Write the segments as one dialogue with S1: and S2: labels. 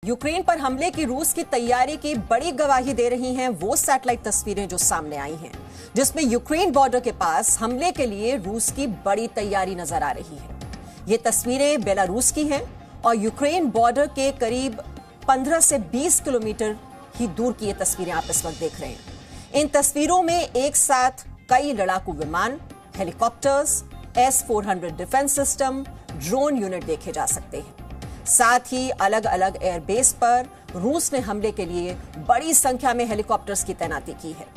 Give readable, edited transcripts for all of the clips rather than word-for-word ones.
S1: Ukraine पर हमले की रूस की तैयारी की बड़ी गवाही दे रही हैं वो सैटेलाइट तस्वीरें जो सामने आई हैं, जिसमें यूक्रेन बॉर्डर के पास हमले के लिए रूस की बड़ी तैयारी नजर आ रही है। ये तस्वीरें बेलारूस की हैं और यूक्रेन बॉर्डर के करीब 15 से 20 किलोमीटर ही दूर की ये तस्वीरें आप इस वक्त देख रहे हैं। इन तस्वीरों में एक साथ कई लड़ाकू विमान, helicopters, S-400 defence system, drone unit देखे जा सकते हैं। साथ ही अलग अलग एयरबेस पर रूस ने हमले के लिए बड़ी संख्या में हेलीकॉप्टर्स की तैनाती की है।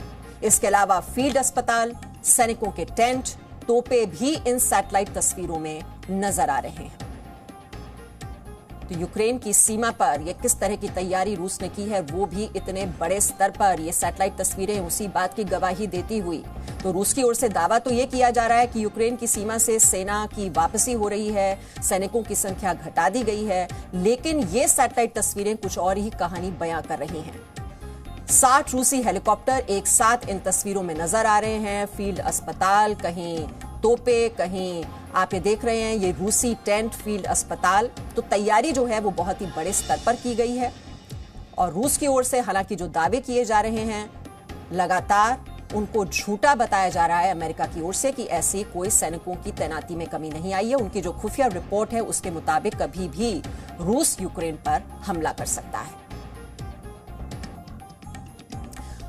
S1: इसके अलावा फील्ड अस्पताल, सैनिकों के टेंट, तोपे भी इन सैटेलाइट तस्वीरों में नजर आ रहे हैं। तो यूक्रेन की सीमा पर यह किस तरह की तैयारी रूस ने की है, वो भी इतने बड़े स्तर पर ये सैटेलाइट तस्वीरें उसी बात की गवाही देती हुई। तो रूस की ओर से दावा तो यह किया जा रहा है कि यूक्रेन की सीमा से सेना की वापसी हो रही है, सैनिकों की संख्या घटा दी गई है, लेकिन ये सैटेलाइट तस्वीरें कुछ और ही कहानी बयां कर रही हैं। 60 रूसी हेलीकॉप्टर एक साथ इन तस्वीरों में नजर आ रहे हैं। फील्ड अस्पताल, कहीं तोपे, कहीं आप ये देख रहे हैं ये रूसी टेंट, फील्ड अस्पताल। तो तैयारी जो है वो बहुत ही बड़े स्तर पर की गई है और रूस की ओर से हालांकि जो दावे किए जा रहे हैं लगातार उनको झूठा बताया जा रहा है अमेरिका की ओर से कि ऐसी कोई सैनिकों की तैनाती में कमी नहीं आई है। उनकी जो खुफिया रिपोर्ट है उसके मुताबिक कभी भी रूस यूक्रेन पर हमला कर सकता है।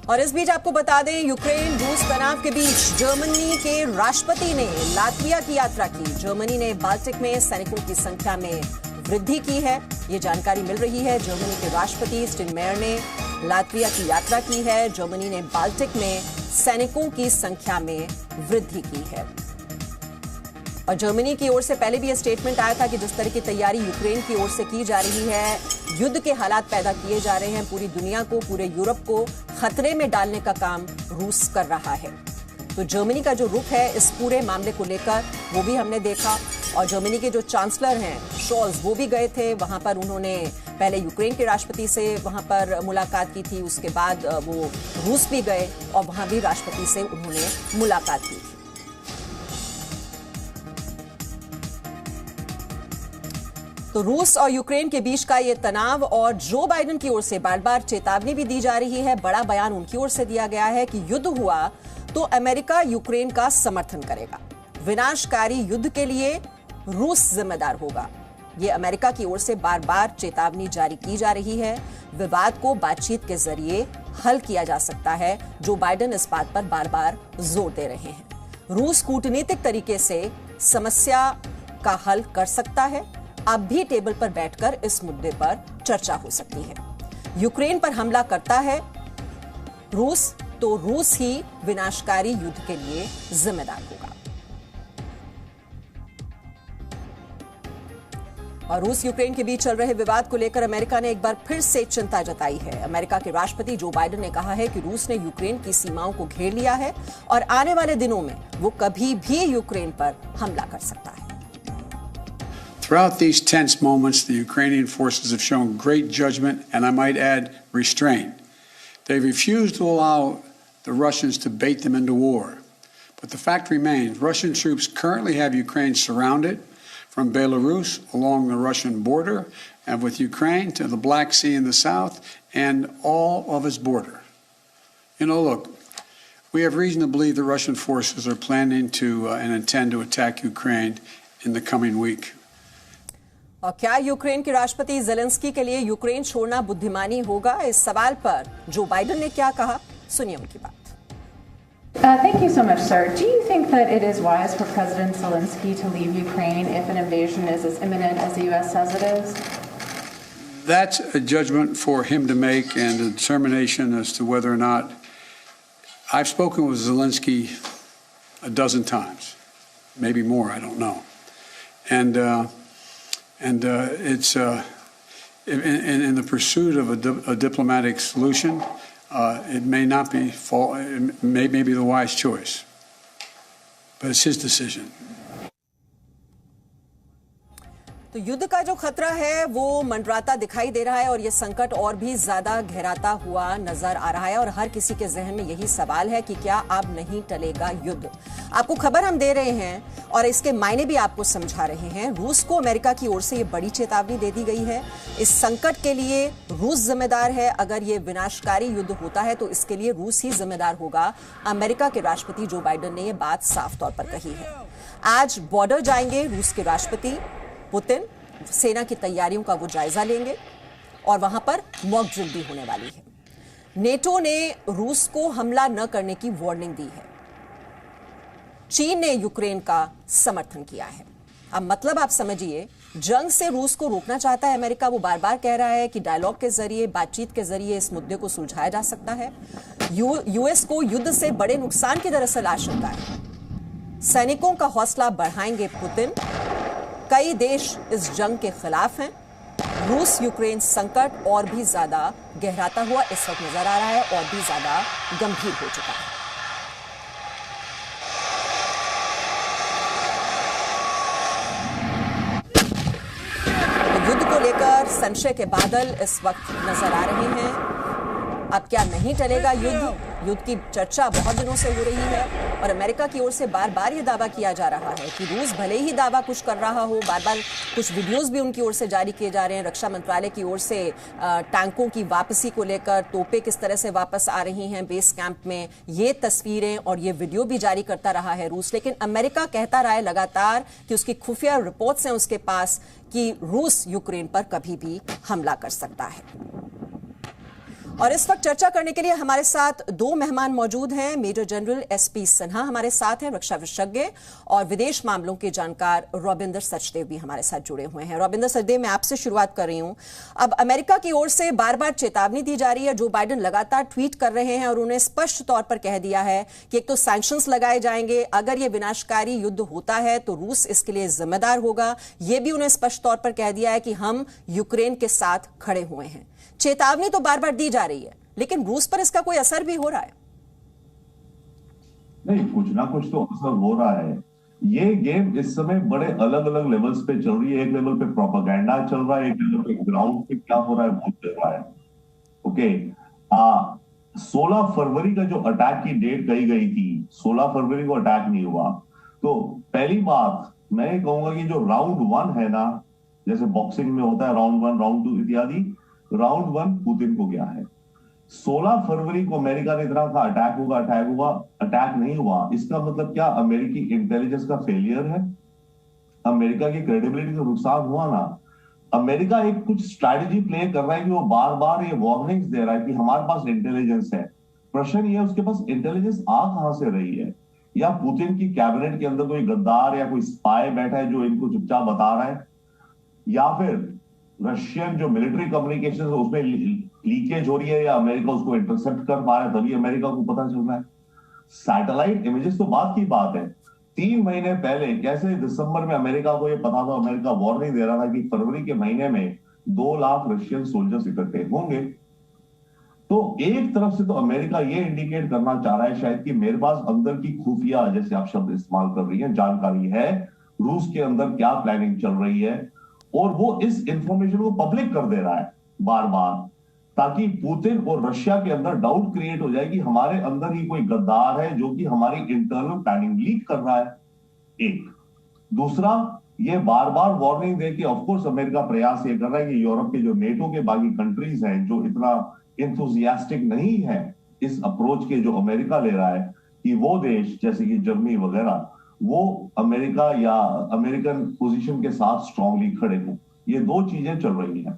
S1: और इस बीच आपको बता दें, यूक्रेन रूस तनाव के बीच जर्मनी के राष्ट्रपति ने लातविया की यात्रा की। जर्मनी ने बाल्टिक में सैनिकों की संख्या में वृद्धि की है, ये जानकारी मिल रही है। जर्मनी के राष्ट्रपति स्टाइनमायर ने लातविया की यात्रा की है। जर्मनी ने बाल्टिक में सैनिकों की संख्या में वृद्धि की है और जर्मनी की ओर से पहले भी यह स्टेटमेंट आया था कि जिस तरह की तैयारी यूक्रेन की ओर से की जा रही है, युद्ध के हालात पैदा किए जा रहे हैं, पूरी दुनिया को, पूरे यूरोप को खतरे में डालने का काम रूस कर रहा है। तो जर्मनी का जो रुख है इस पूरे मामले को लेकर वो भी हमने देखा और जर्मनी के जो चांसलर हैं शोल्ज, वो भी गए थे वहां पर। उन्होंने पहले यूक्रेन के राष्ट्रपति से वहां पर मुलाकात की थी, उसके बाद वो रूस भी गए और वहां भी राष्ट्रपति से उन्होंने मुलाकात की थी। तो रूस और यूक्रेन के बीच का ये तनाव और जो बाइडेन की ओर से बार बार चेतावनी भी दी जा रही है, बड़ा बयान उनकी ओर से दिया गया है कि युद्ध हुआ तो अमेरिका यूक्रेन का समर्थन करेगा, विनाशकारी युद्ध के लिए रूस जिम्मेदार होगा। ये अमेरिका की ओर से बार बार चेतावनी जारी की जा रही है। विवाद को बातचीत के जरिए हल किया जा सकता है, जो बाइडेन इस बात पर बार बार जोर दे रहे हैं। रूस कूटनीतिक तरीके से समस्या का हल कर सकता है। अब भी टेबल पर बैठकर इस मुद्दे पर चर्चा हो सकती है। यूक्रेन पर हमला करता है रूस तो रूस ही विनाशकारी युद्ध के लिए जिम्मेदार होगा। और रूस यूक्रेन के बीच चल रहे विवाद को लेकर अमेरिका ने एक बार फिर से चिंता जताई है। अमेरिका के राष्ट्रपति जो बाइडेन ने कहा है कि रूस ने यूक्रेन की सीमाओं को घेर लिया है और आने वाले दिनों में वो कभी भी यूक्रेन पर हमला कर सकता है।
S2: Throughout these tense moments, the Ukrainian forces have shown great judgment and, I might add, restraint. They refused to allow the Russians to bait them into war. But the fact remains, Russian troops currently have Ukraine surrounded from Belarus along the Russian border and with Ukraine to the Black Sea in the south and all of its border. You know, look, we have reason to believe the Russian forces are planning to and intend to attack Ukraine in the coming week.
S1: और क्या Ukraine के राष्ट्रपति Zelensky के लिए Ukraine छोड़ना बुद्धिमानी होगा? इस सवाल पर जो बाइडेन ने क्या कहा, सुनिए उनकी बात।
S3: Thank you so much, sir. Do you think that it is wise for President Zelensky to leave Ukraine if an invasion is as imminent as the U.S. says it is?
S2: That's a judgment for him to make and a determination as to whether or not. I've spoken with Zelensky a dozen times, maybe more, I don't know. And it's in the pursuit of a diplomatic solution, it may not be it may be the wise choice, but it's his decision.
S1: तो युद्ध का जो खतरा है वो मंडराता दिखाई दे रहा है और ये संकट और भी ज्यादा गहराता हुआ नजर आ रहा है और हर किसी के जहन में यही सवाल है कि क्या अब नहीं टलेगा युद्ध। आपको खबर हम दे रहे हैं और इसके मायने भी आपको समझा रहे हैं। रूस को अमेरिका की ओर से ये बड़ी चेतावनी दे दी गई है। इस संकट के लिए रूस जिम्मेदार है। अगर ये विनाशकारी युद्ध होता है तो इसके लिए रूस ही जिम्मेदार होगा। अमेरिका के राष्ट्रपति जो बाइडेन ने ये बात साफ तौर पर कही है। आज बॉर्डर जाएंगे रूस के राष्ट्रपति पुतिन, सेना की तैयारियों का वो जायजा लेंगे और वहां पर मॉक ड्रिल भी होने वाली है। नेटो ने रूस को हमला न करने की वार्निंग दी है। चीन ने यूक्रेन का समर्थन किया है। अब मतलब आप समझिए, जंग से रूस को रोकना चाहता है अमेरिका। वो बार बार कह रहा है कि डायलॉग के जरिए, बातचीत के जरिए इस मुद्दे को सुलझाया जा सकता है। यूएस को युद्ध से बड़े नुकसान की दरअसल आशंका है। सैनिकों का हौसला बढ़ाएंगे पुतिन। कई देश इस जंग के खिलाफ हैं। रूस यूक्रेन संकट और भी ज्यादा गहराता हुआ इस वक्त नजर आ रहा है और भी ज्यादा गंभीर हो चुका है। युद्ध को लेकर संशय के बादल इस वक्त नजर आ रहे हैं। अब क्या नहीं टलेगा युद्ध? युद्ध की चर्चा बहुत दिनों से हो रही है और अमेरिका की ओर से बार बार ये दावा किया जा रहा है कि रूस भले ही दावा कुछ कर रहा हो, बार बार कुछ वीडियोस भी उनकी ओर से जारी किए जा रहे हैं। रक्षा मंत्रालय की ओर से टैंकों की वापसी को लेकर, तोपें किस तरह से वापस आ रही हैं बेस कैंप में, ये तस्वीरें और ये वीडियो भी जारी करता रहा है रूस। लेकिन अमेरिका कहता रहा है लगातार कि उसकी खुफिया रिपोर्ट्स हैं उसके पास कि रूस यूक्रेन पर कभी भी हमला कर सकता है। और इस वक्त चर्चा करने के लिए हमारे साथ दो मेहमान मौजूद हैं। मेजर जनरल एसपी सिन्हा हमारे साथ हैं, रक्षा विशेषज्ञ, और विदेश मामलों के जानकार रॉबिंदर सचदेव भी हमारे साथ जुड़े हुए हैं। रॉबिंदर सचदेव, मैं आपसे शुरुआत कर रही हूं। अब अमेरिका की ओर से बार बार चेतावनी दी जा रही है। जो बाइडेन लगातार ट्वीट कर रहे हैं और उन्हें स्पष्ट तौर पर कह दिया है कि एक तो सैंक्शंस लगाए जाएंगे, अगर ये विनाशकारी युद्ध होता है तो रूस इसके लिए जिम्मेदार होगा। यह भी उन्हें स्पष्ट तौर पर कह दिया है कि हम यूक्रेन के साथ खड़े हुए हैं। चेतावनी तो बार बार दी जा रही है, लेकिन रूस पर इसका कोई असर भी हो रहा है?
S4: नहीं, कुछ ना कुछ तो असर हो रहा है। ये गेम इस समय बड़े अलग अलग लेवल्स पे चल रही है। एक लेवल पे प्रोपेगेंडा चल रहा है, एक लेवल पे ग्राउंड पे क्या हो रहा है वो चल रहा है। ओके, 16 फरवरी का जो अटैक की डेट कही गई थी, 16 फरवरी को अटैक नहीं हुआ। तो पहली बात मैं ये कहूंगा कि जो राउंड 1 है ना, जैसे बॉक्सिंग में होता है राउंड 1, राउंड 2 इत्यादि, राउंड 1 पुतिन को गया है। 16 फरवरी को अमेरिका ने इतना कहा अटैक हुआ, अटैक नहीं हुआ। इसका मतलब क्या? अमेरिकी इंटेलिजेंस का फेलियर है, अमेरिका की क्रेडिबिलिटी का नुकसान हुआ ना। अमेरिका एक कुछ स्ट्रैटेजी प्ले कर रहा है कि वो बार बार ये वार्निंग्स दे रहा है कि हमारे पास इंटेलिजेंस है। प्रश्न ये है उसके पास इंटेलिजेंस आ कहां से रही है? या पुतिन की कैबिनेट के अंदर कोई गद्दार या कोई स्पाई बैठा है जो इनको चुपचाप बता रहा है, या फिर रशियन जो मिलिट्री कम्युनिकेशन है उसमें लीकेज हो रही है, या अमेरिका उसको इंटरसेप्ट कर पा रहा है तभी अमेरिका को पता चल रहा है। सैटेलाइट इमेजेस तो बात की बात है। 3 महीने पहले कैसे दिसंबर में अमेरिका को ये पता था, अमेरिका वार्निंग दे रहा था कि फरवरी के महीने में 2 लाख रशियन सोल्जर्स इकट्ठे होंगे। तो एक तरफ से तो अमेरिका ये इंडिकेट करना चाह रहा है शायद कि मेरे पास अंदर की खुफिया, जैसे आप शब्द इस्तेमाल कर रही हैं, जानकारी है रूस के अंदर क्या प्लानिंग चल रही है, और वो इस इंफॉर्मेशन को पब्लिक कर दे रहा है बार बार, ताकि पुतिन और रशिया के अंदर डाउट क्रिएट हो जाए कि हमारे अंदर ही कोई गद्दार है जो कि हमारी इंटरनल प्लानिंग लीक कर रहा है। एक दूसरा, ये बार बार वार्निंग दे के ऑफ कोर्स अमेरिका प्रयास ये कर रहा है कि यूरोप के जो नेटो के बाकी कंट्रीज हैं जो इतना एंथुसियास्टिक नहीं है इस अप्रोच के जो अमेरिका ले रहा है, कि वो देश जैसे कि जर्मनी वगैरह वो अमेरिका या अमेरिकन पोजीशन के साथ स्ट्रांगली खड़े हों। ये 2 चीजें चल रही हैं।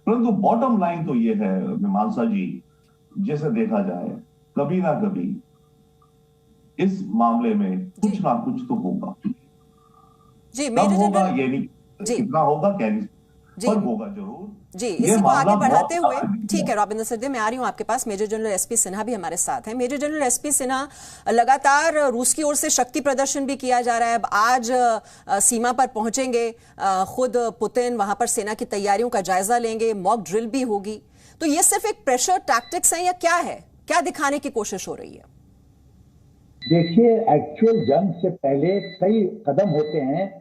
S4: परंतु बॉटम लाइन तो ये है मीमांसा जी, जैसे देखा जाए कभी ना कभी इस मामले में कुछ ना कुछ तो होगा।
S1: जी,
S4: कब होगा ये नहीं, कितना होगा क्या नहीं, पर होगा जरूर।
S1: जी, इसी को आगे बढ़ाते हुए, ठीक है रॉबिंदर सचदेव, मैं आ रही हूं आपके पास। मेजर जनरल एसपी सिन्हा भी हमारे साथ हैं। मेजर जनरल एसपी सिन्हा, लगातार रूस की ओर से शक्ति प्रदर्शन भी किया जा रहा है। अब आज सीमा पर पहुंचेंगे खुद पुतिन, वहां पर सेना की तैयारियों का जायजा लेंगे, मॉक ड्रिल भी होगी। तो ये सिर्फ एक प्रेशर टैक्टिक्स है या क्या है? क्या दिखाने की कोशिश हो रही है?
S5: देखिए, एक्चुअल जंग से पहले कई कदम होते हैं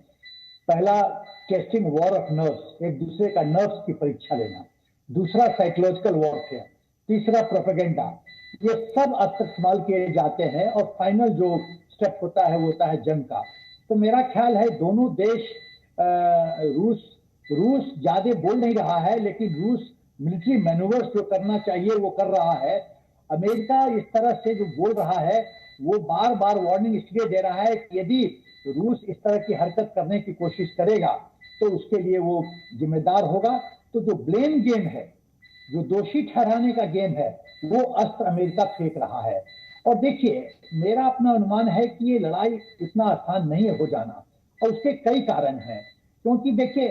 S5: पहला टेस्टिंग वॉर ऑफ नर्व्स, एक दूसरे का नर्व्स की परीक्षा लेना, दूसरा साइकोलॉजिकल वॉरफेयर, तीसरा प्रोपेगेंडा, ये सब अब तक इस्तेमाल किए जाते हैं और फाइनल जो स्टेप होता है वो होता है जंग का। तो मेरा ख्याल है दोनों देश, रूस ज्यादा बोल नहीं रहा है, लेकिन रूस मिलिट्री मैनूवर्स जो करना चाहिए वो कर रहा है। अमेरिका इस तरह से जो बोल रहा है वो बार बार वार्निंग इसलिए दे रहा है कि यदि रूस इस तरह की हरकत करने की कोशिश करेगा तो उसके लिए वो जिम्मेदार होगा। तो जो ब्लेम गेम है, जो दोषी ठहराने का गेम है, वो अस्त्र अमेरिका फेंक रहा है। और देखिए, मेरा अपना अनुमान है कि ये लड़ाई इतना आसान नहीं हो जाना, और उसके कई कारण हैं। क्योंकि देखिए,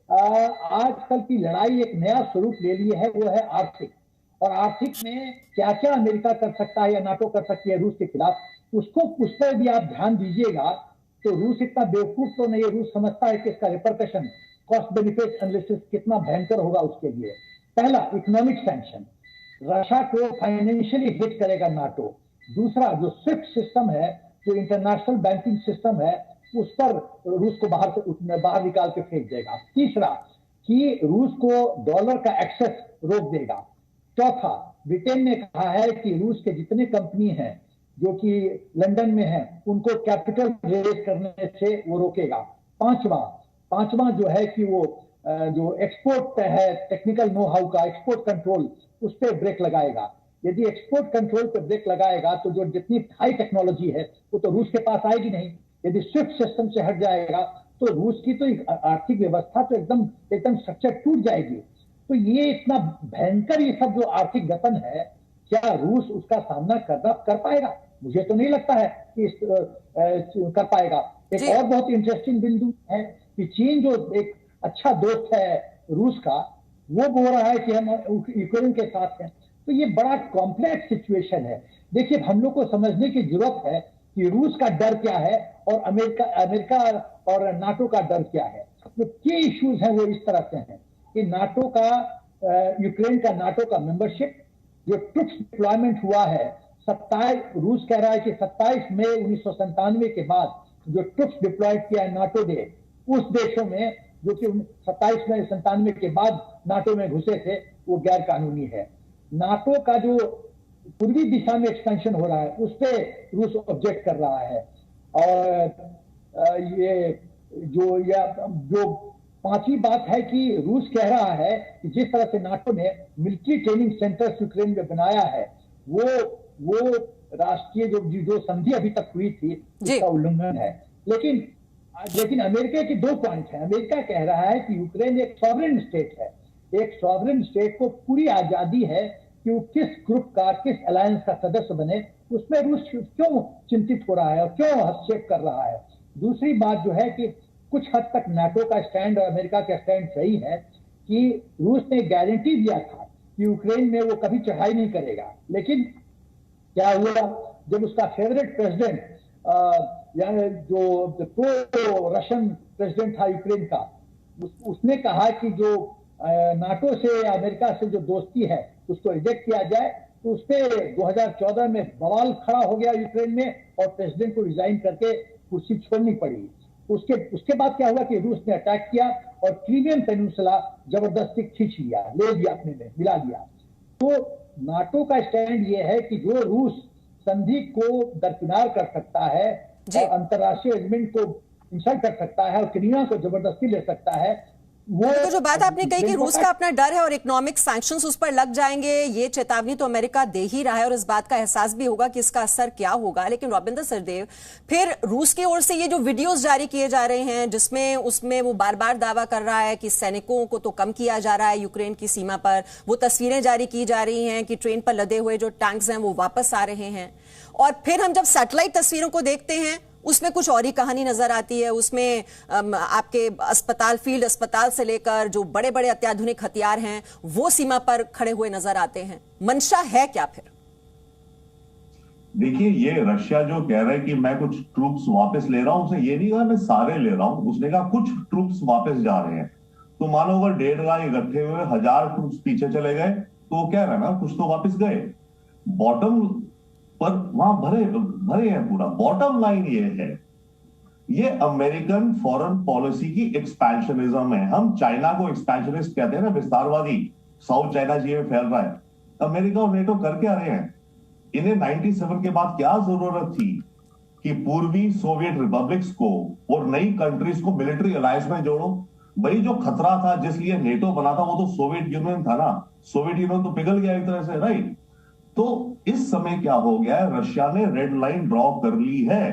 S5: आजकल की लड़ाई एक नया स्वरूप ले ली है, वो है आर्थिक। और आर्थिक में क्या क्या अमेरिका कर सकता है या नाटो कर सकती है रूस के खिलाफ, उस पर भी आप ध्यान दीजिएगा तो रूस इतना बेवकूफ तो नहीं है। रूस समझता है कि इसका रिपरकशन, कॉस्ट बेनिफिट एनालिसिस कितना भयंकर होगा उसके लिए। पहला, इकोनॉमिक सैंक्शन, रशिया को फाइनेंशियली हिट करेगा नाटो। दूसरा, जो स्विफ्ट सिस्टम है, जो इंटरनेशनल बैंकिंग सिस्टम है, उस पर रूस को बाहर निकाल के फेंक देगा। तीसरा, कि रूस को डॉलर का एक्सेस रोक देगा। चौथा, ब्रिटेन ने कहा है कि रूस के जितने कंपनी हैं जो कि लंदन में हैं, उनको कैपिटल रेज करने से वो रोकेगा। पांचवा जो है कि वो जो एक्सपोर्ट है, टेक्निकल नो हाउ का एक्सपोर्ट कंट्रोल, उस पर ब्रेक लगाएगा। यदि एक्सपोर्ट कंट्रोल पर ब्रेक लगाएगा तो जो जितनी हाई टेक्नोलॉजी है वो तो रूस के पास आएगी नहीं। यदि स्विफ्ट सिस्टम से हट जाएगा तो रूस की तो आर्थिक व्यवस्था तो एकदम स्ट्रक्चर टूट जाएगी। तो ये इतना भयंकर ये सब जो आर्थिक गठन है, क्या रूस उसका सामना कर पाएगा? मुझे तो नहीं लगता है कि कर पाएगा। एक और बहुत इंटरेस्टिंग बिंदु है कि चीन जो एक अच्छा दोस्त है रूस का, वो बोल रहा है कि हम यूक्रेन के साथ हैं। तो ये बड़ा कॉम्प्लेक्स सिचुएशन है। देखिए, हम लोग को समझने की जरूरत है कि रूस का डर क्या है और अमेरिका और नाटो का डर क्या है। जो की इश्यूज हैं वो इस तरह से हैं कि नाटो का, यूक्रेन का नाटो का मेंबरशिप, जो ट्रुप्स डिप्लॉयमेंट हुआ है 27, रूस कह रहा है कि 27 मई 1997 के बाद जो ट्रुप्स डिप्लॉयड किया है नाटो ने उस देशों में, जो कि 27 मई 97 के बाद नाटो में घुसे थे, वो गैर कानूनी है। नाटो का जो पूर्वी दिशा में एक्सपेंशन हो रहा है उस पर रूस ऑब्जेक्ट कर रहा है। और ये जो पांचवी बात है कि रूस कह रहा है कि जिस तरह से नाटो ने मिलिट्री ट्रेनिंग सेंटर्स यूक्रेन में बनाया है, वो राष्ट्रीय जो संधि अभी तक हुई थी उसका उल्लंघन है। लेकिन अमेरिका के 2 पॉइंट हैं। अमेरिका कह रहा है कि यूक्रेन एक सॉवरेन स्टेट है, एक सॉवरेन स्टेट को पूरी आजादी है कि वो किस ग्रुप का, किस अलायंस का सदस्य बने। उसमें रूस क्यों चिंतित हो रहा है और क्यों हस्तक्षेप कर रहा है? दूसरी बात जो है कि कुछ हद तक नाटो का स्टैंड और अमेरिका का स्टैंड सही है कि रूस ने गारंटी दिया था कि यूक्रेन में वो कभी चढ़ाई नहीं करेगा। लेकिन क्या हुआ, जब उसका फेवरेट प्रेसिडेंट, यानी जो प्रो रशियन प्रेसिडेंट था यूक्रेन का, उसने कहा कि जो नाटो से, अमेरिका से जो दोस्ती है उसको रिजेक्ट किया जाए, तो उस पर 2014 में बवाल खड़ा हो गया यूक्रेन में और प्रेसिडेंट को रिजाइन करके कुर्सी छोड़नी पड़ी। उसके बाद क्या हुआ कि रूस ने अटैक किया और क्रीमियन पेनिनसुला जबरदस्ती खींच लिया, ले लिया अपने में, मिला लिया। तो नाटो का स्टैंड ये है कि जो रूस संधि को दरकिनार कर सकता है और अंतर्राष्ट्रीय एग्रीमेंट को इंसल्ट कर सकता है और क्रीमिया को जबरदस्ती ले सकता है,
S1: तो जो बात आपने कही कि रूस का अपना डर है और इकोनॉमिक सैंक्शंस उस पर लग जाएंगे, ये चेतावनी तो अमेरिका दे ही रहा है और इस बात का एहसास भी होगा कि इसका असर क्या होगा। लेकिन रविंद्र सरदेव, फिर रूस की ओर से ये जो वीडियोस जारी किए जा रहे हैं जिसमें उसमें वो बार बार दावा कर रहा है कि सैनिकों को तो कम किया जा रहा है यूक्रेन की सीमा पर, वो तस्वीरें जारी की जा रही हैं कि ट्रेन पर लदे हुए जो टैंक्स हैं वो वापस आ रहे हैं, और फिर हम जब सैटेलाइट तस्वीरों को देखते हैं उसमें कुछ और ही कहानी नजर आती है। उसमें आपके अस्पताल, फील्ड अस्पताल से लेकर जो बड़े बड़े अत्याधुनिक हथियार हैं वो सीमा पर खड़े हुए नजर आते हैं। मंशा है क्या फिर?
S4: देखिए, ये रशिया जो कह रहा है कि मैं कुछ ट्रूप्स वापस ले रहा हूं, उसने ये नहीं कहा मैं सारे ले रहा हूं, उसने कहा कुछ ट्रूप्स वापस जा रहे हैं। तो मानो अगर 1.5 लाख इकट्ठे हुए 1000 ट्रूप्स पीछे चले गए तो वो कह रहा है ना कुछ तो वापस गए। बॉटम पर वहां भरे हैं पूरा। बॉटम लाइन ये है, ये अमेरिकन फॉरेन पॉलिसी की एक्सपेंशनिज्म है। हम चाइना को एक्सपेंशनिस्ट कहते हैं ना, विस्तारवादी, साउथ चाइना जी में फैल रहा है। अमेरिका और नेटो कर क्या रहे हैं? इन्हें 97 के बाद क्या जरूरत थी कि पूर्वी सोवियत रिपब्लिक्स को और नई कंट्रीज को मिलिट्री अलायंस में जोड़ो? भाई जो खतरा था जिस लिए नेटो बना था वो तो सोवियत यूनियन था ना। सोवियत यूनियन तो पिघल गया एक तरह से, राइट? तो इस समय क्या हो गया है, रशिया ने रेड लाइन ड्रॉ कर ली है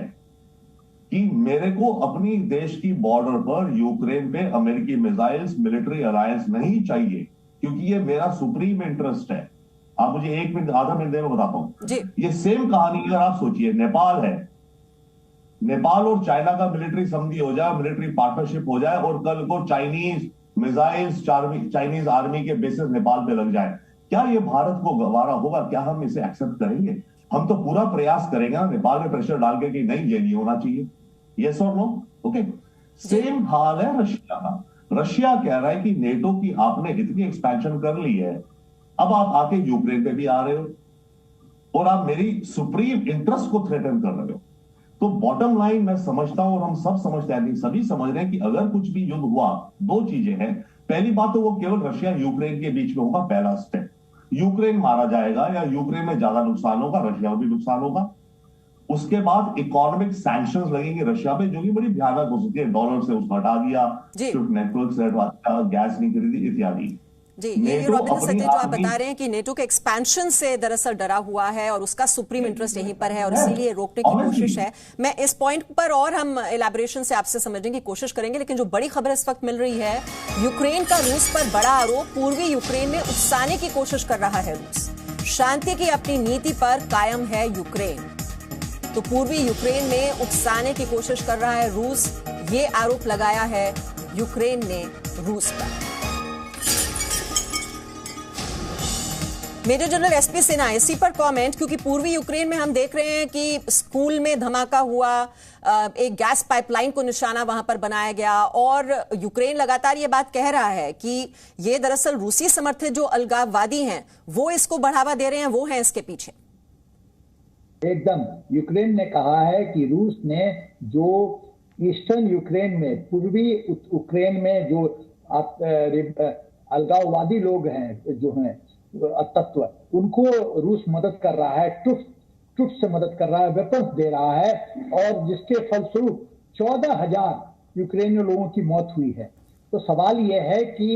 S4: कि मेरे को अपनी देश की बॉर्डर पर यूक्रेन पे अमेरिकी मिसाइल्स, मिलिट्री अलायंस नहीं चाहिए, क्योंकि ये मेरा सुप्रीम इंटरेस्ट है। आप मुझे 1 मिनट, आधा मिनट दें, मैं बताता हूं। ये सेम कहानी अगर आप सोचिए, नेपाल है, नेपाल और चाइना का मिलिट्री संधि हो जाए, मिलिट्री पार्टनरशिप हो जाए, और कल को चाइनीज मिसाइल्स, चाइनीज आर्मी के बेसिस नेपाल पे लग जाए, क्या ये भारत को गवारा होगा? क्या हम इसे एक्सेप्ट करेंगे? हम तो पूरा प्रयास करेंगे ना नेपाल में प्रेशर डाल के कि नहीं, ये नहीं होना चाहिए। यस और नो? ओके। सेम हाल है रशिया का। रशिया कह रहा है कि नेटो की आपने इतनी एक्सपेंशन कर ली है, अब आप आके यूक्रेन पे भी आ रहे हो और आप मेरी सुप्रीम इंटरेस्ट को थ्रेटन कर रहे हो। तो बॉटम लाइन मैं समझता हूं और हम सब समझते हैं, सभी समझ रहे हैं कि अगर कुछ भी युद्ध हुआ, दो चीजें हैं। पहली बात तो वो केवल रशिया यूक्रेन के बीच में होगा, पहला स्टेप। यूक्रेन मारा जाएगा या यूक्रेन में ज्यादा नुकसान होगा, रशिया में भी नुकसान होगा। उसके बाद इकोनॉमिक सैंक्शंस लगेंगे रशिया पे, जो कि बड़ी भयानक हो सकती है। डॉलर से उसको हटा दिया, नेटवर्क से हटवा दिया, गैस नहीं खरीदी, इत्यादि।
S1: जी, ये रविंद्र सत्य जो आप बता रहे हैं कि नेटो के एक्सपेंशन से दरअसल डरा हुआ है और उसका सुप्रीम इंटरेस्ट यहीं पर है और इसीलिए रोकने की कोशिश है। मैं इस पॉइंट पर और हम इलैबोरेशन से आपसे समझने की कोशिश करेंगे, लेकिन जो बड़ी खबर इस वक्त मिल रही है, यूक्रेन का रूस पर बड़ा आरोप, पूर्वी यूक्रेन में उकसाने की कोशिश कर रहा है रूस। शांति की अपनी नीति पर कायम है यूक्रेन, तो पूर्वी यूक्रेन में उकसाने की कोशिश कर रहा है रूस, ये आरोप लगाया है यूक्रेन ने रूस पर। मेजर जनरल एसपी सिन्हा, इसी पर कमेंट, क्योंकि पूर्वी यूक्रेन में हम देख रहे हैं कि स्कूल में धमाका हुआ, एक गैस पाइपलाइन को निशाना वहां पर बनाया गया और यूक्रेन लगातार ये बात कह रहा है कि ये दरअसल रूसी समर्थित जो अलगाववादी हैं वो इसको बढ़ावा दे रहे हैं, वो हैं इसके पीछे।
S5: एकदम, यूक्रेन ने कहा है कि रूस ने जो ईस्टर्न यूक्रेन में, पूर्वी यूक्रेन में जो अलगाववादी लोग हैं, जो हैं तत्व, उनको रूस मदद कर रहा है, ट्रुप से मदद कर रहा है, वेपन्स दे रहा है, और जिसके फलस्वरूप 14,000 यूक्रेनी लोगों की मौत हुई है। तो सवाल यह है कि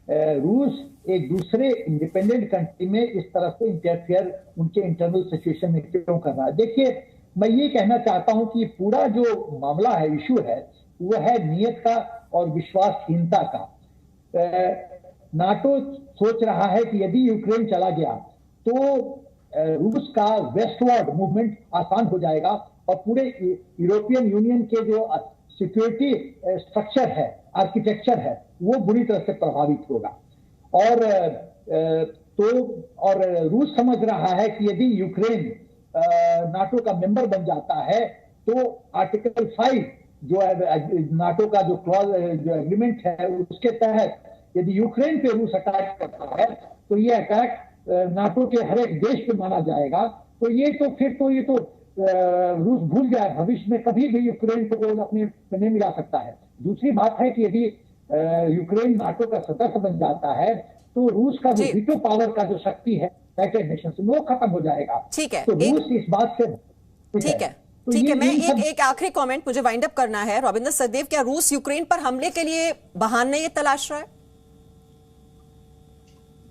S5: रूस एक दूसरे इंडिपेंडेंट कंट्री में इस तरह से इंटरफेयर उनके इंटरनल सिचुएशन में क्यों कर रहा है? देखिए, मैं ये कहना चाहता हूं कि पूरा जो मामला है, इशू है, वो है नियत का और विश्वासहीनता का। नाटो सोच रहा है कि यदि यूक्रेन चला गया तो रूस का वेस्टवर्ड मूवमेंट आसान हो जाएगा और पूरे यूरोपियन यूनियन के जो सिक्योरिटी स्ट्रक्चर है, आर्किटेक्चर है, वो बुरी तरह से प्रभावित होगा। और रूस समझ रहा है कि यदि यूक्रेन नाटो का मेंबर बन जाता है तो आर्टिकल 5 जो है नाटो का जो क्लॉज, जो एग्रीमेंट है, उसके तहत यदि यूक्रेन पे रूस अटैक करता है तो ये अटैक नाटो के हर एक देश पे माना जाएगा। तो ये तो रूस भूल जाए, भविष्य में कभी भी यूक्रेन को अपने नहीं मिला सकता है। दूसरी बात है कि यदि यूक्रेन नाटो का सदस्य बन जाता है तो रूस का जो वीटो पावर का जो शक्ति है यूनाइटेड नेशंस में, वो खत्म हो जाएगा।
S1: ठीक है,
S5: तो रूस इस बात से
S1: ठीक है। ठीक है, मैं एक आखिरी कमेंट मुझे वाइंड अप करना है। रविंद्र सचदेव, क्या रूस यूक्रेन पर हमले के लिए बहाने ये तलाश रहा है?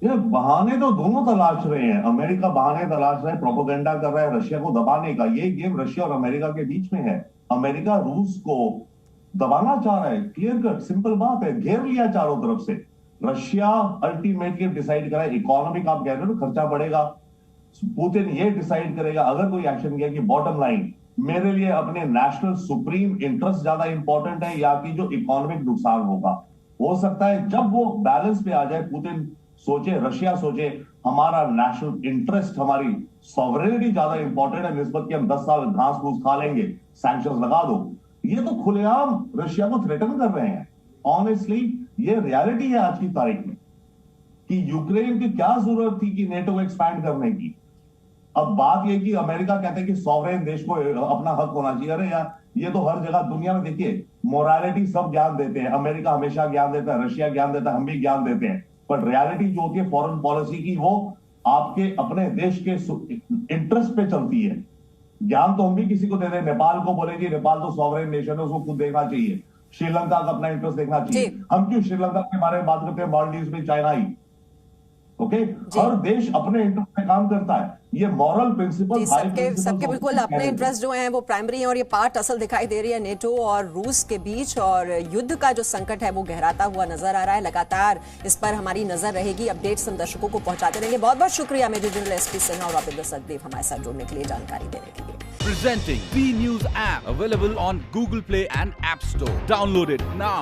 S4: ये बहाने तो दोनों तलाश रहे हैं। अमेरिका बहाने तलाश रहा है, प्रोपेगेंडा कर रहा है रशिया को दबाने का। ये गेम रशिया और अमेरिका के बीच में है। अमेरिका रूस को दबाना चाह रहा है, क्लियर कट, सिंपल बात है, घेर लिया चारों तरफ से। रशिया अल्टीमेटली डिसाइड करा, इकोनॉमिक आप कह रहे हो ना, खर्चा बढ़ेगा, पुतिन ये डिसाइड करेगा अगर कोई एक्शन किया कि बॉटम लाइन मेरे लिए अपने नेशनल सुप्रीम इंटरेस्ट ज्यादा इंपॉर्टेंट है या कि जो इकोनॉमिक नुकसान होगा। हो सकता है जब वो बैलेंस पे आ जाए, पुतिन सोचे, रशिया सोचे हमारा नेशनल इंटरेस्ट, हमारी सॉवरेनिटी ज्यादा इंपॉर्टेंट है निस्बत कि हम 10 साल घास फूस खा लेंगे, सैंक्शंस लगा दो। ये तो खुलेआम रशिया को थ्रेटन कर रहे हैं। ऑनेस्टली ये रियलिटी है आज की तारीख में कि यूक्रेन की क्या जरूरत थी कि नेटो को एक्सपैंड करने की। अब बात यह कि अमेरिका कहते हैं कि सॉवरेन देश को अपना हक होना चाहिए। अरे यार, ये तो हर जगह दुनिया में देखिए, मोरालिटी सब ज्ञान देते हैं, अमेरिका हमेशा ज्ञान देता है, रशिया ज्ञान देता है, हम भी ज्ञान देते हैं, पर रियलिटी जो होती है फॉरेन पॉलिसी की, वो आपके अपने देश के इंटरेस्ट पे चलती है। ज्ञान तो हम भी किसी को दे रहे हैं, नेपाल को बोलेंगे, नेपाल तो सॉवरेन नेशन है, उसको खुद देखना चाहिए, श्रीलंका का अपना इंटरेस्ट देखना चाहिए। हम क्यों श्रीलंका के बारे में बात करते हैं, मालदीव्स में, चाइना ही, ओके? हर देश अपने इंटरेस्ट में काम करता है, ये मॉरल प्रिंसिपल
S1: सबके बिल्कुल अपने इंटरेस्ट जो हैं वो प्राइमरी हैं, और ये पार्ट असल दिखाई दे रही है नेटो और रूस के बीच, और युद्ध का जो संकट है वो गहराता हुआ नजर आ रहा है। लगातार इस पर हमारी नजर रहेगी, अपडेट्स हम दर्शकों को पहुंचाते रहेंगे। बहुत बहुत शुक्रिया मेजर जनरल एसपी सिन्हा और रविंद्र सचदेव हमारे साथ जुड़ने के लिए, जानकारी देने के लिए।
S6: Presenting B News app, available on Google Play and App Store. Download it now.